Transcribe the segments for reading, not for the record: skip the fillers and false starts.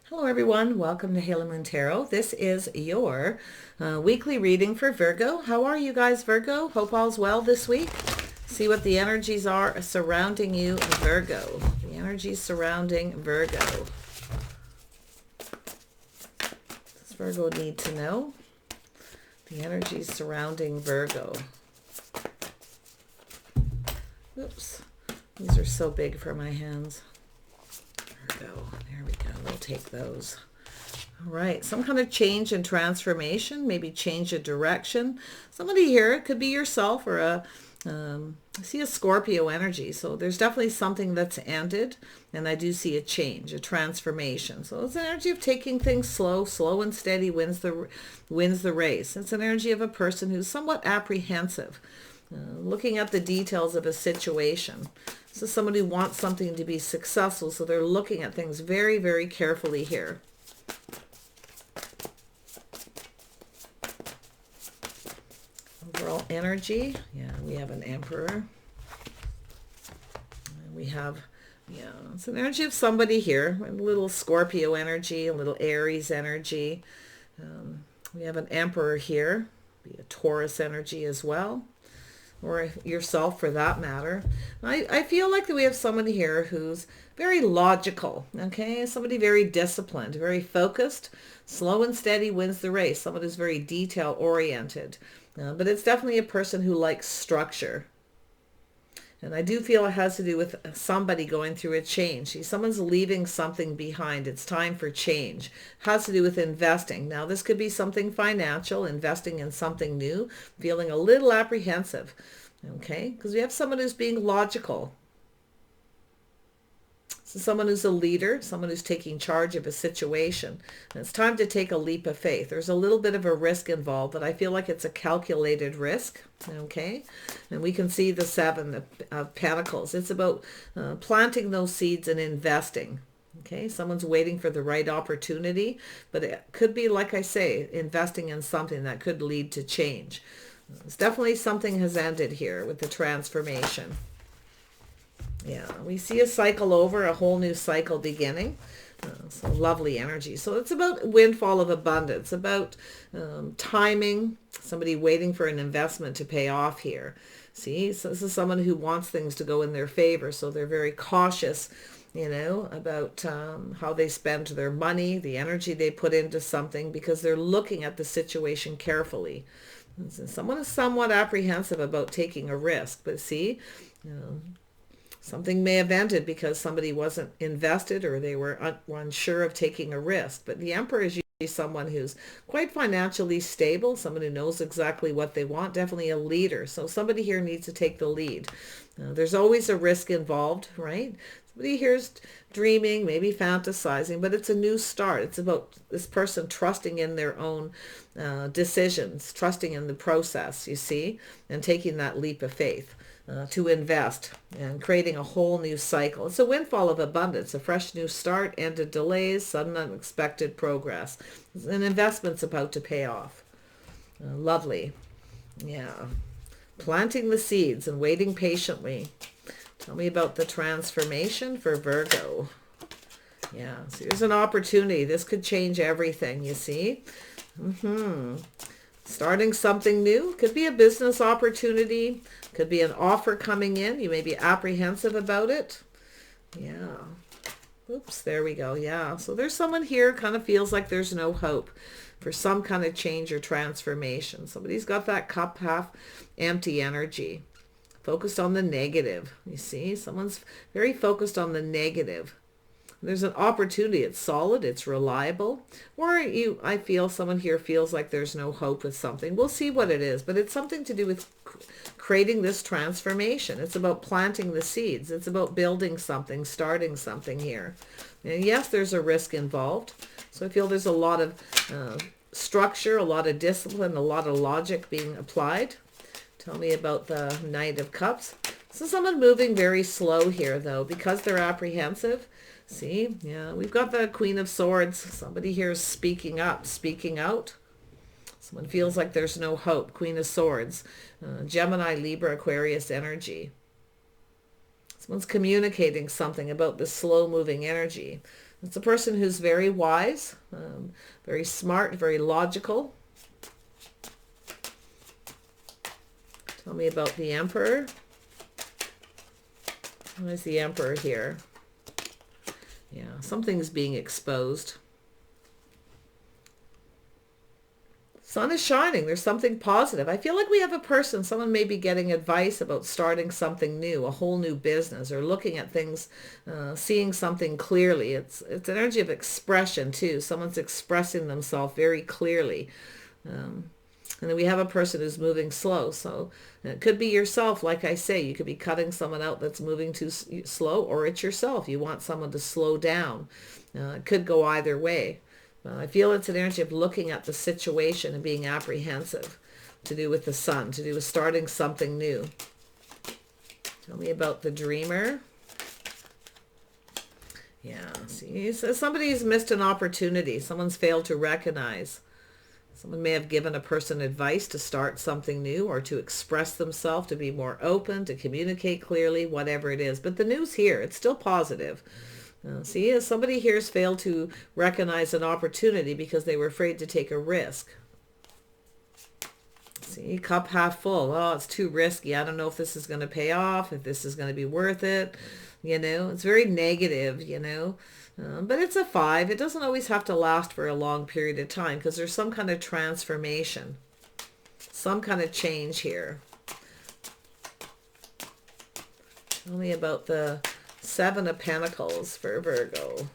Hello everyone, welcome to Halo Moon Tarot. This is your weekly reading for Virgo. How are you guys, Virgo? Hope all's well this week. See what the energies are surrounding you, Virgo. The energies surrounding Virgo. Does Virgo need to know? The energies surrounding Virgo. Oops, these are so big for my hands. Virgo, there we go, we'll take those. All right, some kind of change and transformation, maybe change of direction. Somebody here, it could be yourself or I see a Scorpio energy. So there's definitely something that's ended, and I do see a change, a transformation. So it's an energy of taking things slow. Slow and steady wins the race. It's an energy of a person who's somewhat apprehensive, looking at the details of a situation. So somebody wants something to be successful, so they're looking at things very, very carefully here. Overall energy, yeah, we have an Emperor. We have, yeah, it's an energy of somebody here, a little Scorpio energy, a little Aries energy. We have an Emperor here, be a Taurus energy as well, or yourself for that matter. I feel like that we have somebody here who's very logical, okay? Somebody very disciplined, very focused. Slow and steady wins the race. Someone who's very detail oriented. But it's definitely a person who likes structure. And I do feel it has to do with somebody going through a change. See, someone's leaving something behind. It's time for change. It has to do with investing. Now, this could be something financial, investing in something new, feeling a little apprehensive, okay? Because we have someone who's being logical. So someone who's a leader, someone who's taking charge of a situation. And it's time to take a leap of faith. There's a little bit of a risk involved, but I feel like it's a calculated risk, okay? And we can see the Seven of Pentacles. It's about planting those seeds and investing, okay? Someone's waiting for the right opportunity, but it could be, like I say, investing in something that could lead to change. It's definitely something has ended here with the transformation. Yeah, we see a cycle over, a whole new cycle beginning. So lovely energy. So it's about windfall of abundance, about timing, somebody waiting for an investment to pay off here. See, so this is someone who wants things to go in their favor, so they're very cautious, you know, about how they spend their money, the energy they put into something, because they're looking at the situation carefully. Someone is somewhat apprehensive about taking a risk, but see, you know, something may have ended because somebody wasn't invested or they were unsure of taking a risk. But the Emperor is usually someone who's quite financially stable, someone who knows exactly what they want, definitely a leader. So somebody here needs to take the lead. There's always a risk involved, right? Somebody here's dreaming, maybe fantasizing, but it's a new start. It's about this person trusting in their own decisions, trusting in the process, you see, and taking that leap of faith. To invest and creating a whole new cycle. It's a windfall of abundance, a fresh new start, ended delays, sudden unexpected progress. An investment's about to pay off. Lovely. Yeah. Planting the seeds and waiting patiently. Tell me about the transformation for Virgo. Yeah, so here's an opportunity. This could change everything, you see. Starting something new. Could be a business opportunity. Could be an offer coming in. You may be apprehensive about it. Yeah. Oops, there we go. Yeah. So there's someone here kind of feels like there's no hope for some kind of change or transformation. Somebody's got that cup half empty energy. Focused on the negative. You see, someone's very focused on the negative. There's an opportunity. It's solid. It's reliable. Or I feel someone here feels like there's no hope with something. We'll see what it is. But it's something to do with creating this transformation. It's about planting the seeds. It's about building something, starting something here. And yes, there's a risk involved. So I feel there's a lot of structure, a lot of discipline, a lot of logic being applied. Tell me about the Knight of Cups. So someone moving very slow here, though, because they're apprehensive. See, yeah, we've got the Queen of Swords. Somebody here is speaking up, speaking out. Someone feels like there's no hope. Queen of Swords. Gemini, Libra, Aquarius energy. Someone's communicating something about the slow-moving energy. It's a person who's very wise, very smart, very logical. Tell me about the Emperor. Why is the Emperor here? Yeah, something's being exposed. Sun is shining. There's something positive. I feel like we have a person, someone may be getting advice about starting something new, a whole new business, or looking at things, seeing something clearly. It's energy of expression too. Someone's expressing themselves very clearly. And then we have a person who's moving slow. So it could be yourself, like I say. You could be cutting someone out that's moving too slow, or it's yourself. You want someone to slow down. It could go either way. I feel it's an energy of looking at the situation and being apprehensive, to do with the sun, to do with starting something new. Tell me about the Dreamer. Yeah, see, so somebody's missed an opportunity. Someone's failed to recognize. Someone may have given a person advice to start something new, or to express themselves, to be more open, to communicate clearly, whatever it is. But the news here, it's still positive. See, somebody here has failed to recognize an opportunity because they were afraid to take a risk. See, cup half full. Oh, it's too risky. I don't know if this is going to pay off, if this is going to be worth it. You know, it's very negative, you know. But it's a 5. It doesn't always have to last for a long period of time, because there's some kind of transformation, some kind of change here. Tell me about the 7 of Pentacles for Virgo.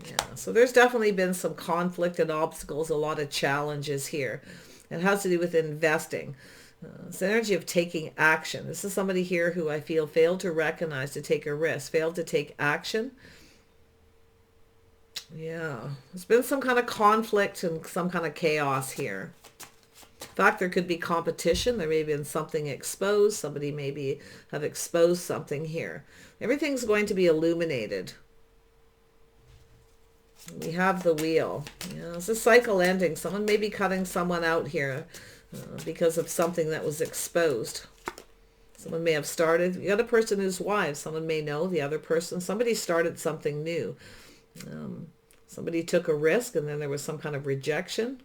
Yeah, so there's definitely been some conflict and obstacles, a lot of challenges here. It has to do with investing. It's the energy of taking action. This is somebody here who I feel failed to recognize, to take a risk, failed to take action. Yeah, there's been some kind of conflict and some kind of chaos here. In fact, there could be competition. There may have been something exposed. Somebody maybe have exposed something here. Everything's going to be illuminated. We have the Wheel. Yeah, it's a cycle ending. Someone may be cutting someone out here because of something that was exposed. Someone may have started. You got a person who's wise. Someone may know the other person. Somebody started something new. Somebody took a risk, and then there was some kind of rejection.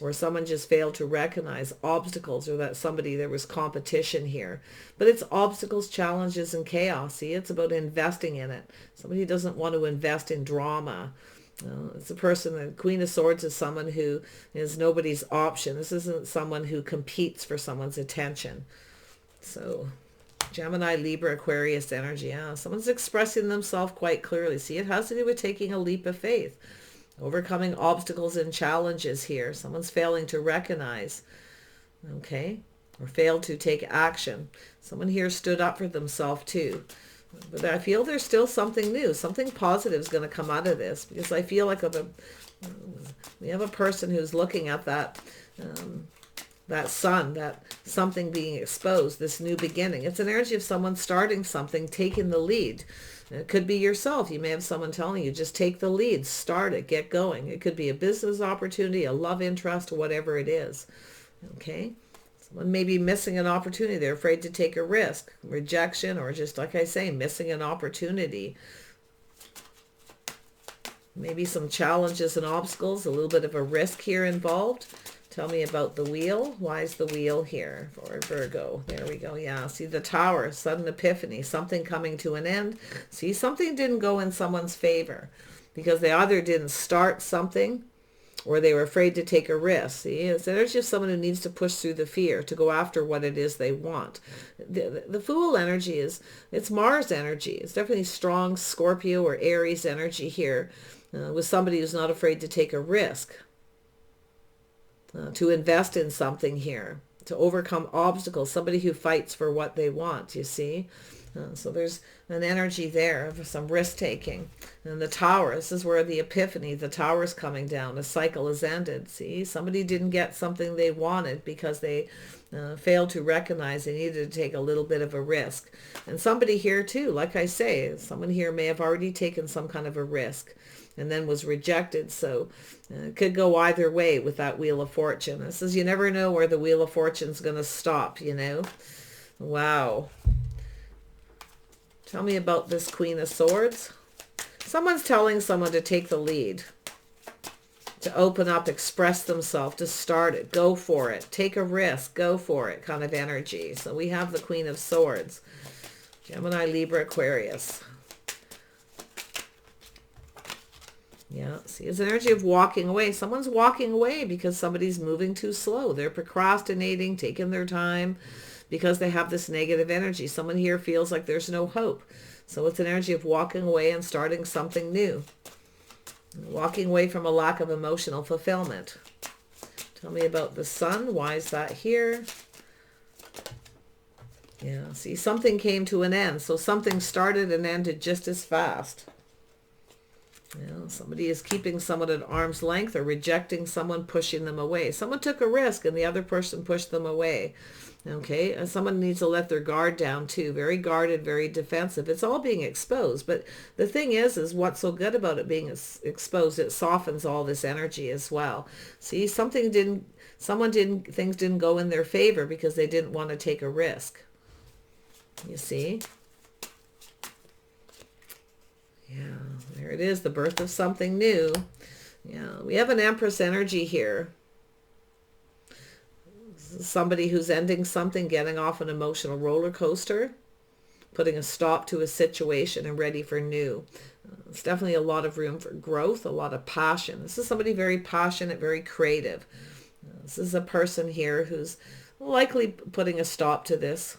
Or someone just failed to recognize obstacles, or that there was competition here. But it's obstacles, challenges, and chaos. See, it's about investing in it. Somebody doesn't want to invest in drama. It's a person, the Queen of Swords is someone who is nobody's option. This isn't someone who competes for someone's attention. So Gemini, Libra, Aquarius energy. Yeah, someone's expressing themselves quite clearly. See, it has to do with taking a leap of faith. Overcoming obstacles and challenges here. Someone's failing to recognize, okay, or failed to take action. Someone here stood up for themselves too. But I feel there's still something new. Something positive is going to come out of this, because I feel like we have a person who's looking at that sun, that something being exposed, this new beginning. It's an energy of someone starting something, taking the lead. It could be yourself. You may have someone telling you, just take the lead, start it, get going. It could be a business opportunity, a love interest, whatever it is. Okay? Someone may be missing an opportunity. They're afraid to take a risk, rejection, or just, like I say, missing an opportunity. Maybe some challenges and obstacles, a little bit of a risk here involved. Tell me about the Wheel. Why is the Wheel here for Virgo? There we go. Yeah, see the Tower, sudden epiphany, something coming to an end. See, something didn't go in someone's favor because they either didn't start something or they were afraid to take a risk. See, it's energy of someone who needs to push through the fear, to go after what it is they want. The Fool energy it's Mars energy. It's definitely strong Scorpio or Aries energy here with somebody who's not afraid to take a risk. To invest in something here, to overcome obstacles, somebody who fights for what they want, you see. So there's an energy there of some risk-taking. And the Tower, this is where the epiphany, the Tower is coming down. The cycle is ended, see. Somebody didn't get something they wanted because they failed to recognize they needed to take a little bit of a risk. And somebody here too, like I say, someone here may have already taken some kind of a risk and then was rejected. So it could go either way with that Wheel of Fortune. This is, you never know where the Wheel of Fortune's going to stop, you know. Wow. Tell me about this Queen of Swords. Someone's telling someone to take the lead, to open up, express themselves, to start it, go for it, take a risk, go for it kind of energy. So we have the Queen of Swords, Gemini, Libra, Aquarius. Yeah, see, it's an energy of walking away. Someone's walking away because somebody's moving too slow. They're procrastinating, taking their time because they have this negative energy. Someone here feels like there's no hope. So it's an energy of walking away and starting something new. Walking away from a lack of emotional fulfillment. Tell me about the Sun. Why is that here? Yeah, see, something came to an end. So something started and ended just as fast. You know, somebody is keeping someone at arm's length or rejecting someone, pushing them away. Someone took a risk and the other person pushed them away. Okay, and someone needs to let their guard down too. Very guarded, very defensive. It's all being exposed. But the thing is what's so good about it being exposed, it softens all this energy as well. See, things didn't go in their favor because they didn't want to take a risk. You see? Yeah, there it is, the birth of something new. Yeah, we have an Empress energy here. Somebody who's ending something, getting off an emotional roller coaster, putting a stop to a situation and ready for new. It's definitely a lot of room for growth, a lot of passion. This is somebody very passionate, very creative. This is a person here who's likely putting a stop to this.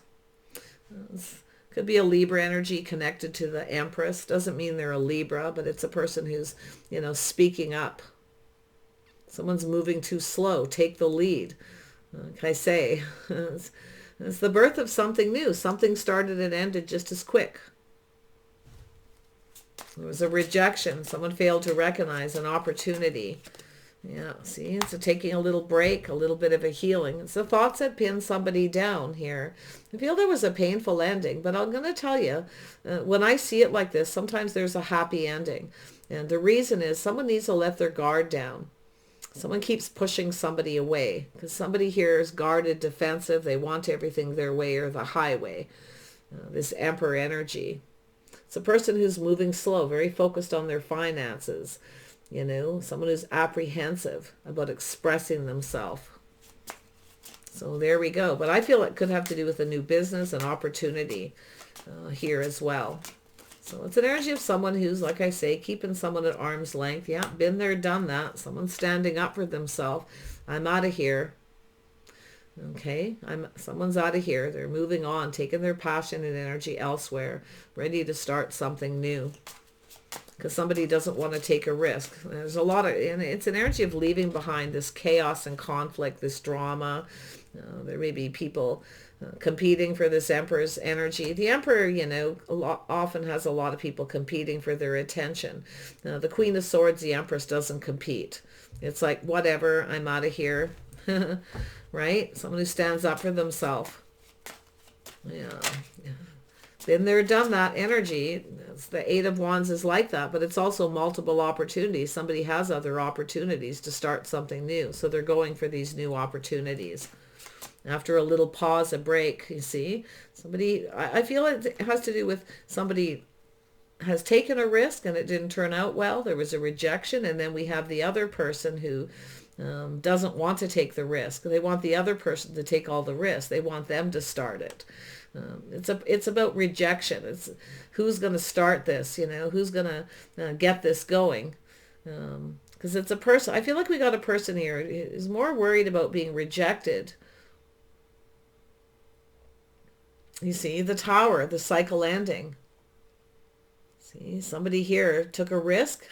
Could be a Libra energy connected to the Empress. Doesn't mean they're a Libra, but it's a person who's, you know, speaking up. Someone's moving too slow. Take the lead. Like I say, it's the birth of something new. Something started and ended just as quick. There was a rejection. Someone failed to recognize an opportunity. Yeah, see, it's taking a little break, a little bit of a healing. It's the thoughts that pin somebody down here. I feel there was a painful ending, but I'm going to tell you, when I see it like this, sometimes there's a happy ending. And the reason is someone needs to let their guard down. Someone keeps pushing somebody away because somebody here is guarded, defensive. They want everything their way or the highway. This Emperor energy. It's a person who's moving slow, very focused on their finances. You know, someone who's apprehensive about expressing themselves. So there we go. But I feel it could have to do with a new business, an opportunity here as well. So it's an energy of someone who's, like I say, keeping someone at arm's length. Yeah, been there, done that. Someone's standing up for themselves. I'm out of here. Okay, someone's out of here. They're moving on, taking their passion and energy elsewhere, ready to start something new. Because somebody doesn't want to take a risk. There's a lot of, and it's an energy of leaving behind this chaos and conflict, this drama. There may be people competing for this Emperor's energy. The Emperor, you know, often has a lot of people competing for their attention. The Queen of Swords, the Empress, doesn't compete. It's like, whatever, I'm out of here. Right? Someone who stands up for themselves. Yeah. Been there, done that energy. The Eight of Wands is like that, but it's also multiple opportunities. Somebody has other opportunities to start something new. So they're going for these new opportunities. After a little pause, a break, you see, somebody, I feel it has to do with somebody has taken a risk and it didn't turn out well. There was a rejection. And then we have the other person who doesn't want to take the risk. They want the other person to take all the risk. They want them to start it. It's about rejection. It's who's going to start this, you know, who's going to get this going. Because it's a person, I feel like we got a person here who's more worried about being rejected. You see, the Tower, the cycle ending. See, somebody here took a risk,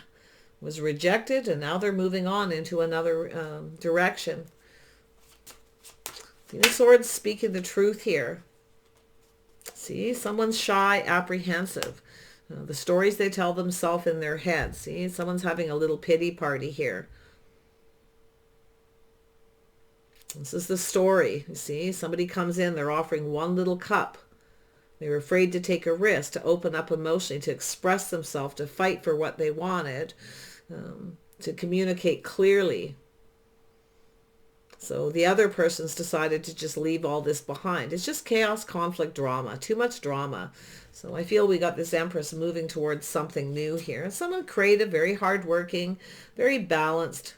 was rejected, and now they're moving on into another direction. Queen of Swords speaking the truth here. See, someone's shy, apprehensive. The stories they tell themselves in their head. See, someone's having a little pity party here. This is the story. You see, somebody comes in, they're offering one little cup. They were afraid to take a risk, to open up emotionally, to express themselves, to fight for what they wanted, to communicate clearly. So the other person's decided to just leave all this behind. It's just chaos, conflict, drama, too much drama. So I feel we got this Empress moving towards something new here. Someone creative, very hardworking, very balanced.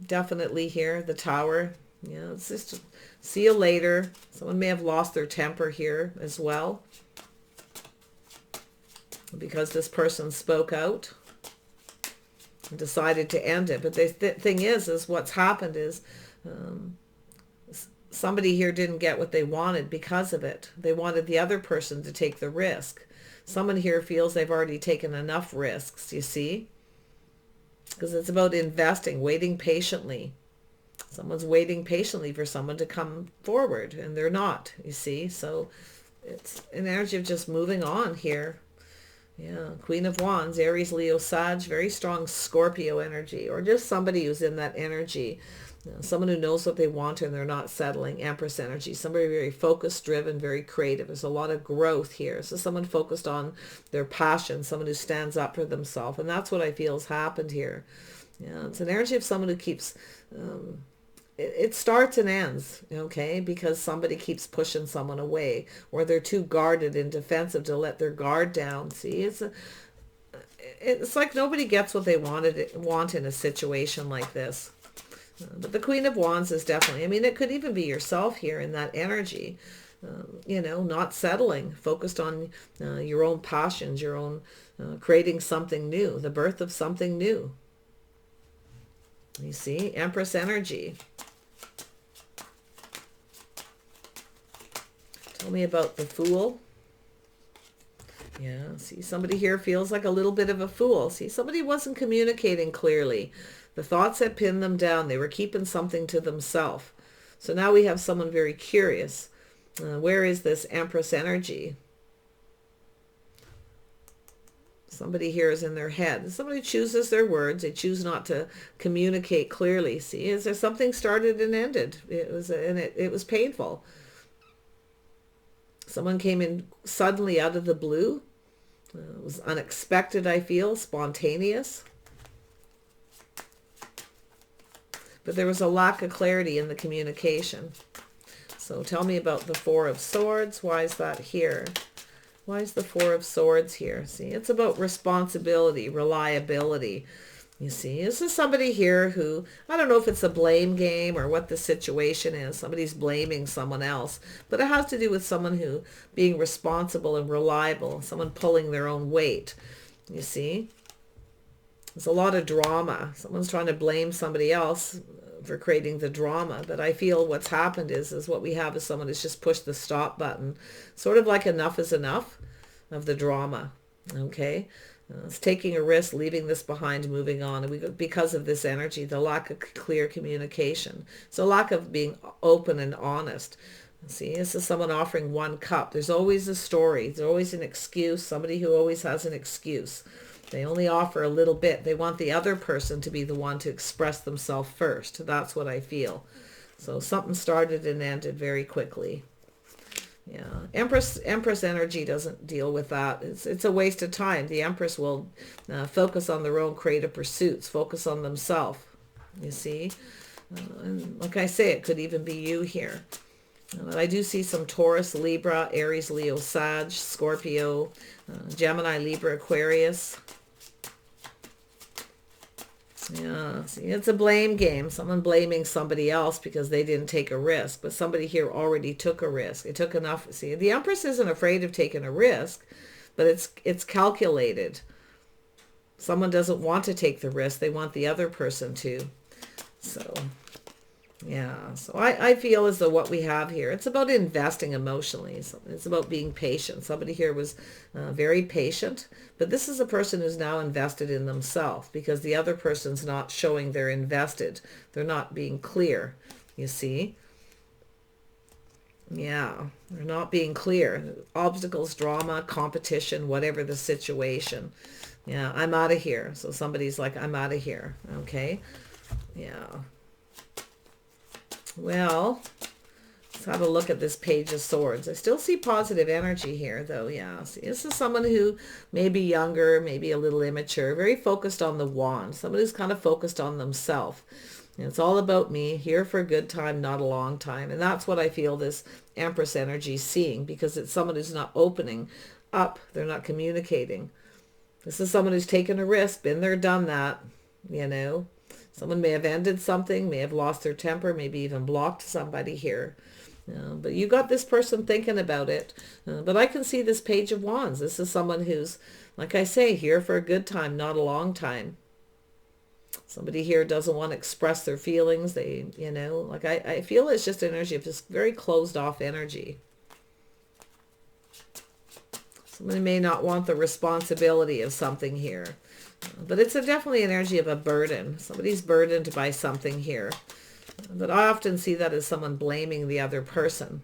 Definitely here, the Tower. Yeah, it's just see you later. Someone may have lost their temper here as well, because this person spoke out and decided to end it. But the thing is what's happened is somebody here didn't get what they wanted because of it. They wanted the other person to take the risk. Someone here feels they've already taken enough risks, you see? Because it's about investing, waiting patiently. Someone's waiting patiently for someone to come forward, and they're not, you see? So it's an energy of just moving on here. Yeah, Queen of Wands, Aries, Leo, Sag, very strong Scorpio energy, or just somebody who's in that energy. You know, someone who knows what they want and they're not settling. Empress energy, somebody very focused, driven, very creative. There's a lot of growth here. So someone focused on their passion, someone who stands up for themselves. And that's what I feel has happened here. Yeah, it's an energy of someone who keeps... it starts and ends, okay, because somebody keeps pushing someone away, or they're too guarded and defensive to let their guard down. See, it's like nobody gets what they want in a situation like this. But the Queen of Wands is definitely, I mean, it could even be yourself here in that energy, you know, not settling, focused on your own passions, your own creating something new, the birth of something new. You see, Empress energy. Tell me about the Fool. Yeah, see, somebody here feels like a little bit of a fool. See, somebody wasn't communicating clearly. The thoughts had pinned them down. They were keeping something to themselves. So now we have someone very curious. Where is this Empress energy? Somebody here is in their head. Somebody chooses their words. They choose not to communicate clearly. See, is there something started and ended? It was painful. Someone came in suddenly out of the blue. It was unexpected, I feel, spontaneous. But there was a lack of clarity in the communication. So tell me about the Four of Swords. Why is that here? Why is the Four of Swords here? See, it's about responsibility, reliability. You see, this is somebody here who, I don't know if it's a blame game or what the situation is. Somebody's blaming someone else. But it has to do with someone who being responsible and reliable, someone pulling their own weight. You see? There's a lot of drama. Someone's trying to blame somebody else for creating the drama. But I feel what's happened is what we have is someone who's just pushed the stop button. Sort of like enough is enough of the drama. Okay? It's taking a risk, leaving this behind, moving on. And because of this energy, the lack of clear communication. So lack of being open and honest. See, this is someone offering one cup. There's always a story. There's always an excuse. Somebody who always has an excuse. They only offer a little bit. They want the other person to be the one to express themselves first. That's what I feel. So something started and ended very quickly. Yeah, Empress energy doesn't deal with that. It's a waste of time. The Empress will focus on their own creative pursuits, focus on themselves, you see. And like I say, it could even be you here. I do see some Taurus, Libra, Aries, Leo, Sag, Scorpio, Gemini, Libra, Aquarius. Yeah, see, it's a blame game. Someone blaming somebody else because they didn't take a risk. But somebody here already took a risk. It took enough. See, the Empress isn't afraid of taking a risk, but it's calculated. Someone doesn't want to take the risk. They want the other person to. So, yeah. So I feel as though what we have here, it's about investing emotionally. It's about being patient. Somebody here was very patient. But this is a person who's now invested in themselves because the other person's not showing they're invested. They're not being clear, you see. Yeah, they're not being clear. Obstacles, drama, competition, whatever the situation. Yeah, I'm out of here. So somebody's like, I'm out of here. Okay. Yeah. Well, let's have a look at this Page of Swords. I still see positive energy here, though. Yeah, see, this is someone who may be younger, maybe a little immature, very focused on the wand. Someone who's kind of focused on themselves. It's all about me, here for a good time, not a long time. And that's what I feel this Empress energy is seeing, because it's someone who's not opening up. They're not communicating. This is someone who's taken a risk, been there, done that, you know. Someone may have ended something, may have lost their temper, maybe even blocked somebody here. But you got this person thinking about it. But I can see this Page of Wands. This is someone who's, like I say, here for a good time, not a long time. Somebody here doesn't want to express their feelings. They, you know, like I feel it's just energy of this very closed off energy. Somebody may not want the responsibility of something here. But it's definitely an energy of a burden. Somebody's burdened by something here. But I often see that as someone blaming the other person.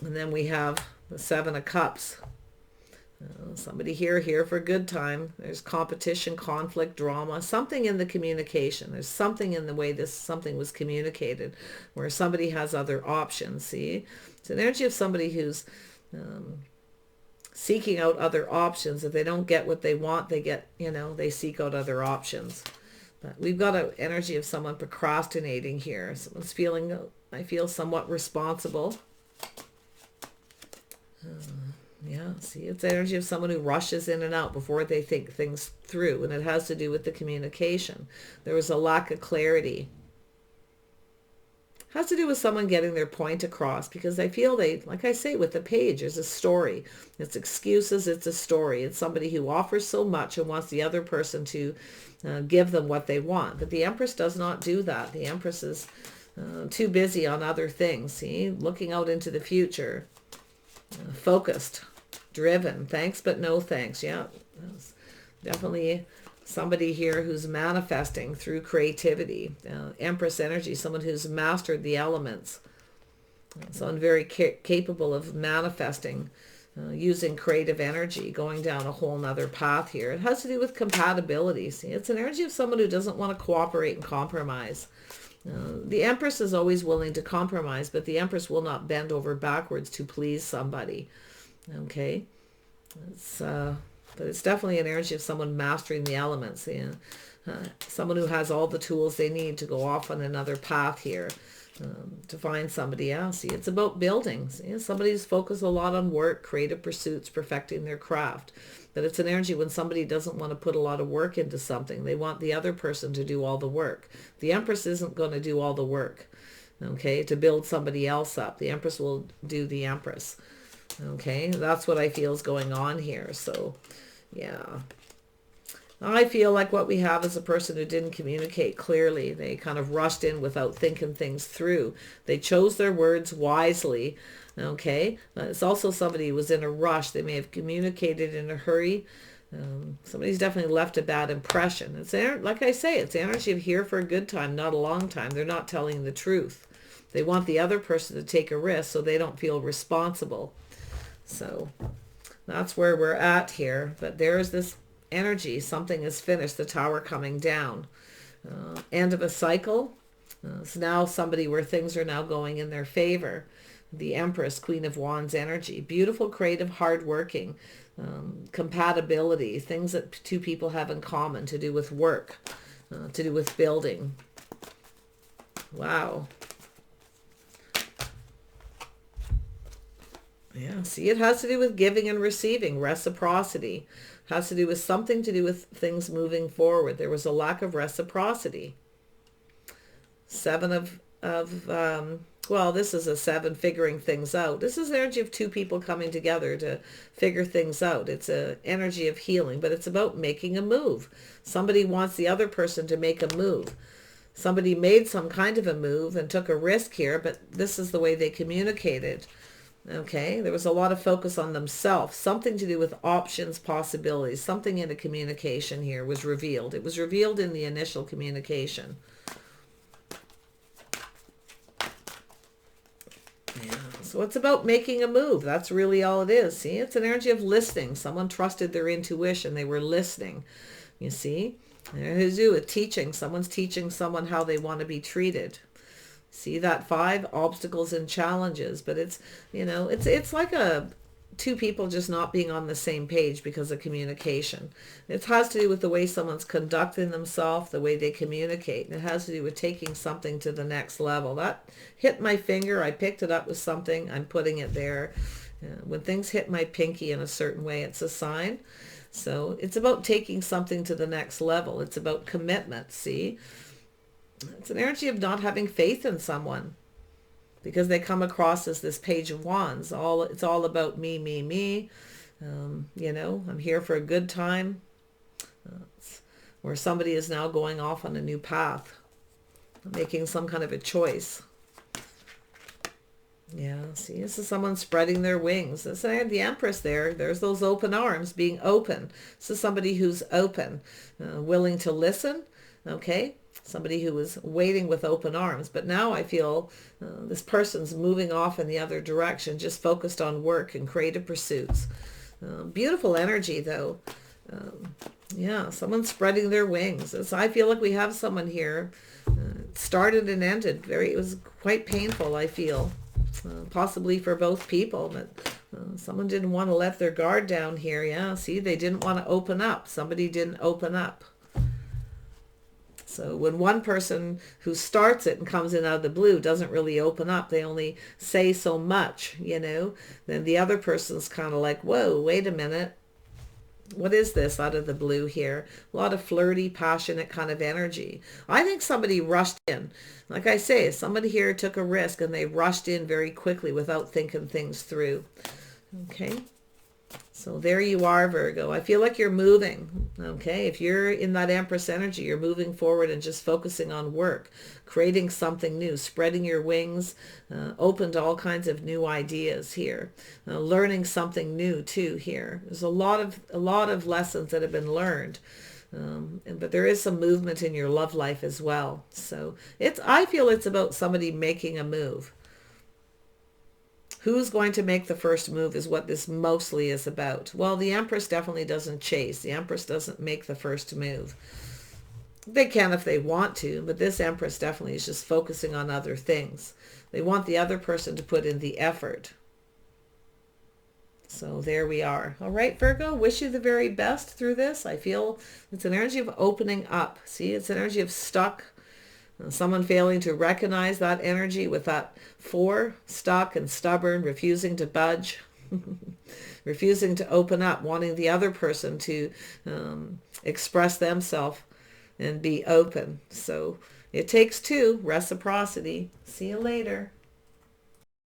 And then we have the Seven of Cups. Somebody here for a good time. There's competition, conflict, drama, something in the communication. There's something in the way something was communicated where somebody has other options. See, it's an energy of somebody who's seeking out other options. If they don't get what they want, they seek out other options. But we've got an energy of someone procrastinating here. Someone's feeling, I feel, somewhat responsible. Yeah, see, it's energy of someone who rushes in and out before they think things through, and it has to do with the communication. There was a lack of clarity. It has to do with someone getting their point across, because I feel like I say with the Page, there's a story. It's excuses, it's a story. It's somebody who offers so much and wants the other person to give them what they want. But the Empress does not do that. The Empress is too busy on other things, see, looking out into the future. Focused, driven, thanks but no thanks. Yeah, definitely somebody here who's manifesting through creativity. Empress energy, someone who's mastered the elements. Someone very capable of manifesting using creative energy, going down a whole nother path here. It has to do with compatibility. See, it's an energy of someone who doesn't want to cooperate and compromise. The Empress is always willing to compromise, but the Empress will not bend over backwards to please somebody. Okay, but it's definitely an energy of someone mastering the elements. Someone who has all the tools they need to go off on another path here to find somebody else. See, it's about building. See, somebody's focused a lot on work, creative pursuits, perfecting their craft. But it's an energy when somebody doesn't want to put a lot of work into something. They want the other person to do all the work. The Empress isn't going to do all the work, okay, to build somebody else up. The Empress will do the Empress. Okay, that's what I feel is going on here. So, yeah. I feel like what we have is a person who didn't communicate clearly. They kind of rushed in without thinking things through. They chose their words wisely. Okay, it's also somebody who was in a rush. They may have communicated in a hurry. Somebody's definitely left a bad impression. It's like I say, it's energy of here for a good time, not a long time. They're not telling the truth. They want the other person to take a risk so they don't feel responsible. So that's where we're at here. But there's this energy. Something is finished. The Tower coming down. End of a cycle. It's now somebody where things are now going in their favor. The Empress, Queen of Wands energy. Beautiful, creative, hardworking, compatibility, things that two people have in common to do with work, to do with building. Wow. Yeah, see, it has to do with giving and receiving, reciprocity. It has to do with something to do with things moving forward. There was a lack of reciprocity. Seven of well, this is a seven, figuring things out. This is the energy of two people coming together to figure things out. It's an energy of healing, but it's about making a move. Somebody wants the other person to make a move. Somebody made some kind of a move and took a risk here, but this is the way they communicated. Okay, there was a lot of focus on themselves. Something to do with options, possibilities. Something in the communication here was revealed. It was revealed in the initial communication. Yeah. So it's about making a move. That's really all it is. See, it's an energy of listening. Someone trusted their intuition. They were listening. You see, it has to do with teaching. Someone's teaching someone how they want to be treated. See that 5, obstacles and challenges, but it's, you know, it's like a two people just not being on the same page because of communication. It has to do with the way someone's conducting themselves, the way they communicate. And it has to do with taking something to the next level. That hit my finger. I picked it up with something. I'm putting it there. When things hit my pinky in a certain way, it's a sign. So it's about taking something to the next level. It's about commitment, see? It's an energy of not having faith in someone, because they come across as this Page of Wands. It's all about me, me, me. You know, I'm here for a good time. Where somebody is now going off on a new path, making some kind of a choice. Yeah, see, this is someone spreading their wings. This is the Empress there. There's those open arms, being open. This is somebody who's open, willing to listen, okay? Somebody who was waiting with open arms. But now I feel this person's moving off in the other direction, just focused on work and creative pursuits. Beautiful energy, though. Yeah, someone spreading their wings. I feel like we have someone here. Started and ended. It was quite painful, I feel. Possibly for both people, but someone didn't want to let their guard down here. Yeah, see, they didn't want to open up. Somebody didn't open up. So when one person who starts it and comes in out of the blue doesn't really open up, they only say so much, you know, then the other person's kind of like, whoa, wait a minute. What is this out of the blue here? A lot of flirty, passionate kind of energy. I think somebody rushed in. Like I say, somebody here took a risk and they rushed in very quickly without thinking things through. Okay. So there you are, Virgo. I feel like you're moving. Okay. If you're in that Empress energy, you're moving forward and just focusing on work, creating something new, spreading your wings, open to all kinds of new ideas here, learning something new too here. There's a lot of lessons that have been learned. But there is some movement in your love life as well. So I feel it's about somebody making a move. Who's going to make the first move is what this mostly is about. Well, the Empress definitely doesn't chase. The Empress doesn't make the first move. They can if they want to, but this Empress definitely is just focusing on other things. They want the other person to put in the effort. So there we are. All right, Virgo, wish you the very best through this. I feel it's an energy of opening up. See, it's an energy of stuck. Someone failing to recognize that energy with that 4, stuck and stubborn, refusing to budge, refusing to open up, wanting the other person to express themselves and be open. So it takes two, reciprocity. See you later.